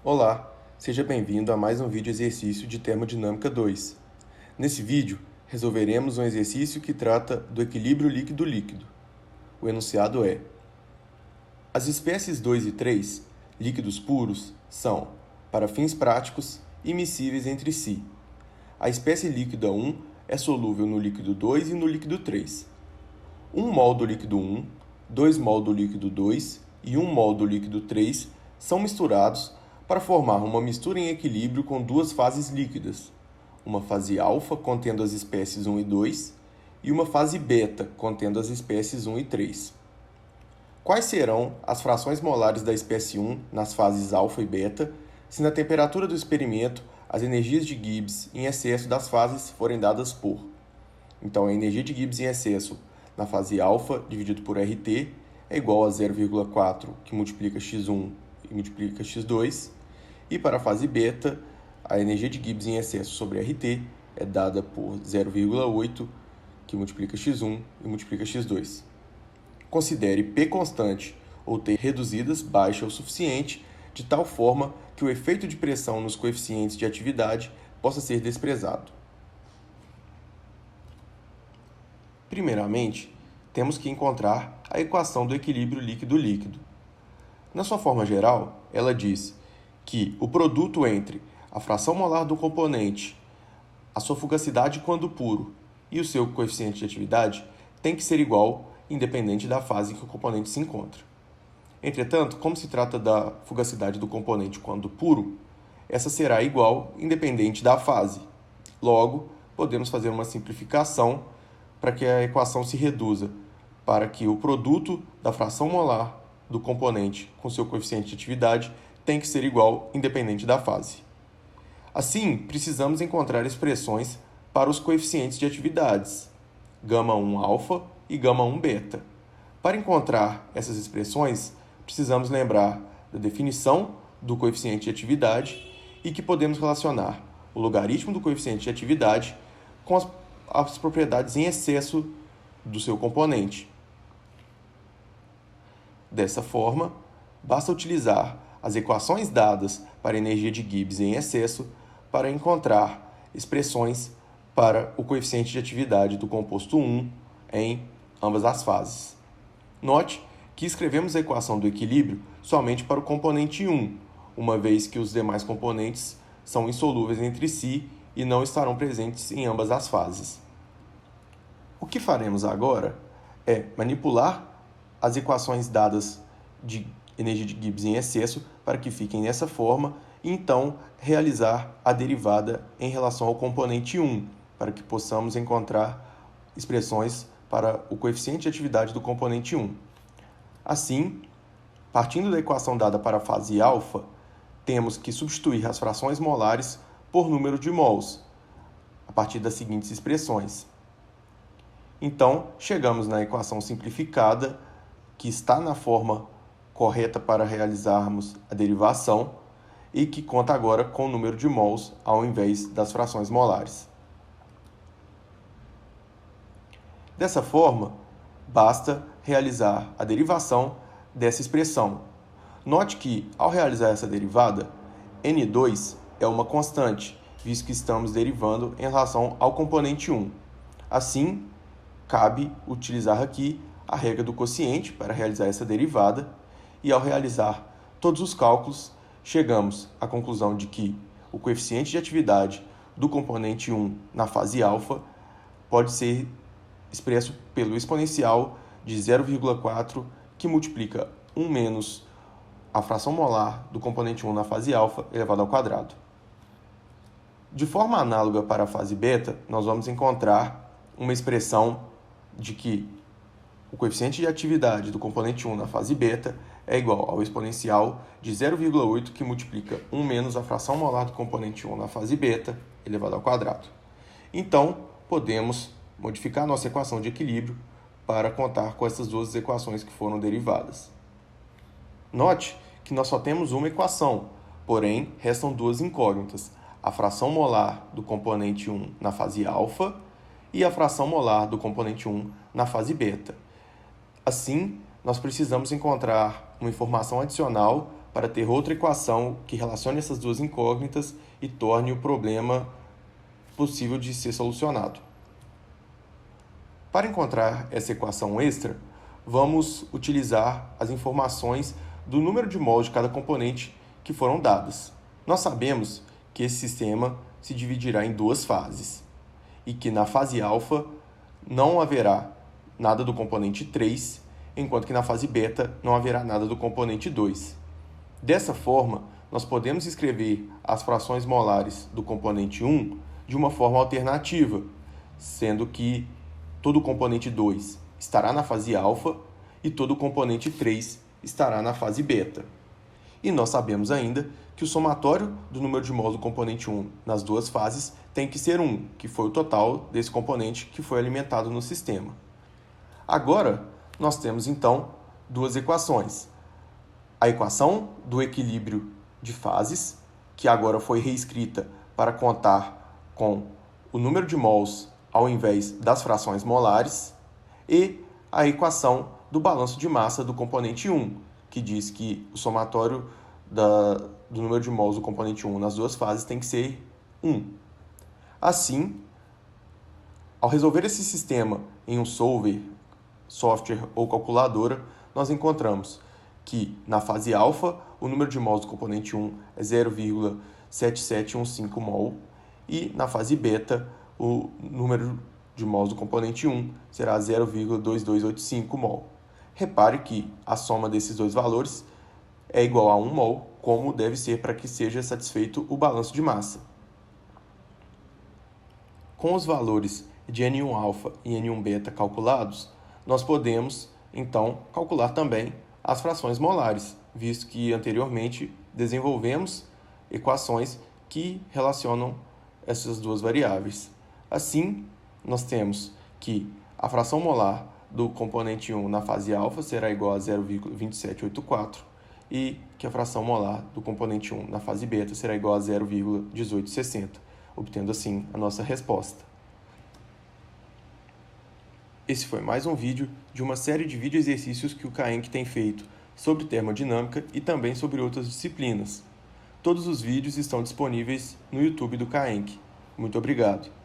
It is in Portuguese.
Olá, seja bem-vindo a mais um vídeo exercício de termodinâmica 2. Nesse vídeo, resolveremos um exercício que trata do equilíbrio líquido-líquido. O enunciado é: as espécies 2 e 3, líquidos puros, são, para fins práticos, immiscíveis entre si. A espécie líquida 1 é solúvel no líquido 2 e no líquido 3. 1 mol do líquido 1, 2 mol do líquido 2 e 1 mol do líquido 3 são misturados para formar uma mistura em equilíbrio com duas fases líquidas, uma fase alfa contendo as espécies 1 e 2 e uma fase beta contendo as espécies 1 e 3. Quais serão as frações molares da espécie 1 nas fases alfa e beta se na temperatura do experimento as energias de Gibbs em excesso das fases forem dadas por? Então, a energia de Gibbs em excesso na fase alfa dividido por RT é igual a 0,4 que multiplica x1 e multiplica x2. E para a fase beta, a energia de Gibbs em excesso sobre RT é dada por 0,8, que multiplica x1 e multiplica x2. Considere P constante ou T reduzidas baixa o suficiente, de tal forma que o efeito de pressão nos coeficientes de atividade possa ser desprezado. Primeiramente, temos que encontrar a equação do equilíbrio líquido-líquido. Na sua forma geral, ela diz que o produto entre a fração molar do componente, a sua fugacidade quando puro e o seu coeficiente de atividade tem que ser igual, independente da fase em que o componente se encontra. Entretanto, como se trata da fugacidade do componente quando puro, essa será igual, independente da fase. Logo, podemos fazer uma simplificação para que a equação se reduza para que o produto da fração molar do componente com seu coeficiente de atividade tem que ser igual, independente da fase. Assim, precisamos encontrar expressões para os coeficientes de atividades, γ1 alfa e γ1 beta. Para encontrar essas expressões, precisamos lembrar da definição do coeficiente de atividade e que podemos relacionar o logaritmo do coeficiente de atividade com as propriedades em excesso do seu componente. Dessa forma, basta utilizar as equações dadas para a energia de Gibbs em excesso para encontrar expressões para o coeficiente de atividade do composto 1 em ambas as fases. Note que escrevemos a equação do equilíbrio somente para o componente 1, uma vez que os demais componentes são insolúveis entre si e não estarão presentes em ambas as fases. O que faremos agora é manipular as equações dadas de energia de Gibbs em excesso para que fiquem dessa forma e então realizar a derivada em relação ao componente 1, para que possamos encontrar expressões para o coeficiente de atividade do componente 1. Assim, partindo da equação dada para a fase alfa, temos que substituir as frações molares por número de mols, a partir das seguintes expressões. Então, chegamos na equação simplificada, que está na forma correta para realizarmos a derivação e que conta agora com o número de mols ao invés das frações molares. Dessa forma, basta realizar a derivação dessa expressão. Note que, ao realizar essa derivada, N2 é uma constante, visto que estamos derivando em relação ao componente 1. Assim, cabe utilizar aqui a regra do quociente para realizar essa derivada e, ao realizar todos os cálculos, chegamos à conclusão de que o coeficiente de atividade do componente 1 na fase alfa pode ser expresso pelo exponencial de 0,4, que multiplica 1 menos a fração molar do componente 1 na fase alfa elevado ao quadrado. De forma análoga para a fase beta, nós vamos encontrar uma expressão de que o coeficiente de atividade do componente 1 na fase beta é igual ao exponencial de 0,8, que multiplica 1 menos a fração molar do componente 1 na fase beta elevado ao quadrado. Então, podemos modificar nossa equação de equilíbrio para contar com essas duas equações que foram derivadas. Note que nós só temos uma equação, porém restam duas incógnitas: a fração molar do componente 1 na fase alfa e a fração molar do componente 1 na fase beta. Assim, nós precisamos encontrar uma informação adicional para ter outra equação que relacione essas duas incógnitas e torne o problema possível de ser solucionado. Para encontrar essa equação extra, vamos utilizar as informações do número de mols de cada componente que foram dadas. Nós sabemos que esse sistema se dividirá em duas fases e que na fase alfa não haverá nada do componente 3, enquanto que na fase beta não haverá nada do componente 2. Dessa forma, nós podemos escrever as frações molares do componente 1 de uma forma alternativa, sendo que todo o componente 2 estará na fase alfa e todo o componente 3 estará na fase beta. E nós sabemos ainda que o somatório do número de mols do componente 1 nas duas fases tem que ser 1, que foi o total desse componente que foi alimentado no sistema. Agora, nós temos então duas equações. A equação do equilíbrio de fases, que agora foi reescrita para contar com o número de mols ao invés das frações molares, e a equação do balanço de massa do componente 1, que diz que o somatório do número de mols do componente 1 nas duas fases tem que ser 1. Assim, ao resolver esse sistema em um solver, software ou calculadora, nós encontramos que na fase alfa o número de mols do componente 1 é 0,7715 mol e na fase beta o número de mols do componente 1 será 0,2285 mol. Repare que a soma desses dois valores é igual a 1 mol, como deve ser para que seja satisfeito o balanço de massa. Com os valores de N1-alfa e N1-beta calculados, nós podemos, então, calcular também as frações molares, visto que anteriormente desenvolvemos equações que relacionam essas duas variáveis. Assim, nós temos que a fração molar do componente 1 na fase alfa será igual a 0,2784 e que a fração molar do componente 1 na fase beta será igual a 0,1860, obtendo assim a nossa resposta. Esse foi mais um vídeo de uma série de vídeo-exercícios que o CAENC tem feito sobre termodinâmica e também sobre outras disciplinas. Todos os vídeos estão disponíveis no YouTube do CAENC. Muito obrigado!